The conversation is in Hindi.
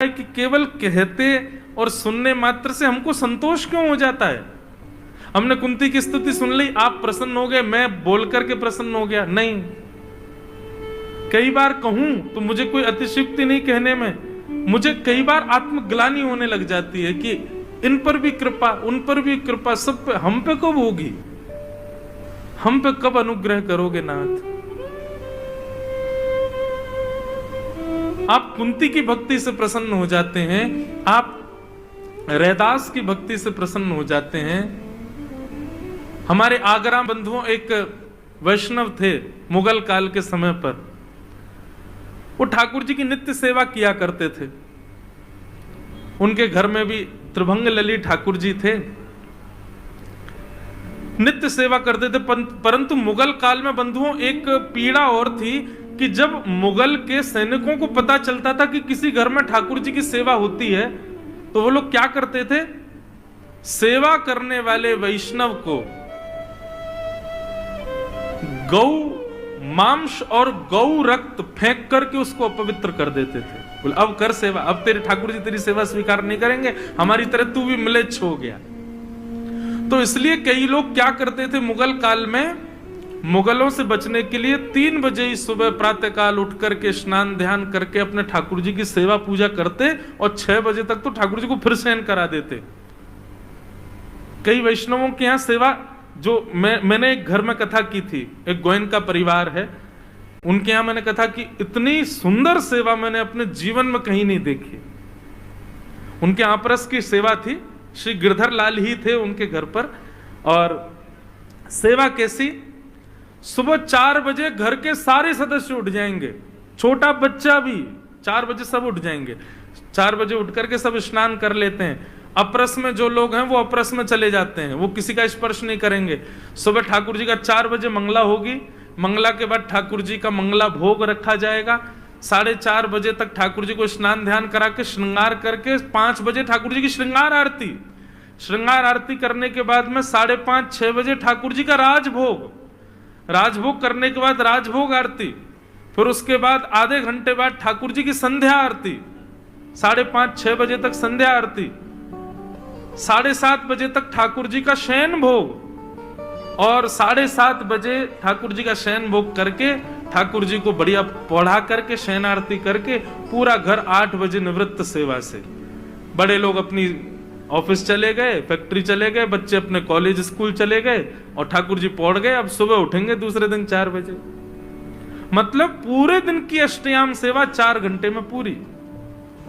है कि केवल कहते और सुनने मात्र से हमको संतोष क्यों हो जाता है? हमने कुंती की स्तुति सुन ली, आप प्रसन्न हो गए, मैं बोल करके प्रसन्न हो गया? नहीं। कई बार कहूं तो मुझे कोई अतिशयोक्ति नहीं कहने में, मुझे कई बार आत्मग्लानि होने लग जाती है कि इन पर भी कृपा, उन पर भी कृपा, सब पे, हम पे कब होगी? हम पे कब अनुग्रह करोगे नाथ? आप कुंती की भक्ति से प्रसन्न हो जाते हैं, आप रैदास की भक्ति से प्रसन्न हो जाते हैं। हमारे आगरा बंधुओं एक वैष्णव थे मुगल काल के समय पर, वो ठाकुर जी की नित्य सेवा किया करते थे। उनके घर में भी त्रिभंग लली ठाकुर जी थे, नित्य सेवा करते थे। परंतु मुगल काल में बंधुओं एक पीड़ा और थी कि जब मुगल के सैनिकों को पता चलता था कि किसी घर में ठाकुर जी की सेवा होती है, तो वो लोग क्या करते थे? सेवा करने वाले वैष्णव को गौ मांस और गौ रक्त फेंक करके उसको अपवित्र कर देते थे। बोले अब कर सेवा, अब तेरे ठाकुर जी तेरी सेवा स्वीकार नहीं करेंगे, हमारी तरह तू भी म्लेच्छ हो गया। तो इसलिए कई लोग क्या करते थे मुगल काल में, मुगलों से बचने के लिए 3 बजे ही सुबह प्रातः काल उठ करके स्नान ध्यान करके अपने ठाकुर जी की सेवा पूजा करते और 6 बजे तक तो ठाकुर जी को फिर शयन करा देते। कई वैष्णवों के यहाँ सेवा, जो मैंने एक घर में कथा की थी, एक गोयन का परिवार है, उनके यहां मैंने कथा की, इतनी सुंदर सेवा मैंने अपने जीवन में कहीं नहीं देखी। उनके आपरस की सेवा थी, श्री गिरधर लाल ही थे उनके घर पर। और सेवा कैसी? सुबह 4 बजे घर के सारे सदस्य उठ जाएंगे, छोटा बच्चा भी 4 बजे सब उठ जाएंगे। 4 बजे उठ करके सब स्नान कर लेते हैं। अपरस में जो लोग हैं वो अपरस में चले जाते हैं, वो किसी का स्पर्श नहीं करेंगे। सुबह ठाकुर जी का 4 बजे मंगला होगी, मंगला के बाद ठाकुर जी का मंगला भोग रखा जाएगा। 4:30 बजे तक ठाकुर जी को स्नान ध्यान करा के श्रृंगार करके 5 बजे ठाकुर जी की श्रृंगार आरती, श्रृंगार आरती करने के बाद में 5:30-6 बजे ठाकुर जी का राजभोग, राजभोग करने के बाद राजभोग आरती, फिर उसके बाद आधे घंटे बाद ठाकुर जी की संध्या आरती, 5:30-6 बजे तक संध्या आरती, 7:30 बजे तक ठाकुर जी का शयन भोग, और 7:30 बजे ठाकुर जी का शयन भोग करके ठाकुर जी को बढ़िया पढ़ा करके शयन आरती करके पूरा घर 8 बजे निवृत्त सेवा से। बड़े लोग अपनी ऑफिस चले गए, फैक्ट्री चले गए, बच्चे अपने कॉलेज स्कूल चले गए और ठाकुर जी पौड़ गए। अब सुबह उठेंगे दूसरे दिन 4 बजे। मतलब पूरे दिन की अष्टयाम सेवा 4 घंटे में पूरी।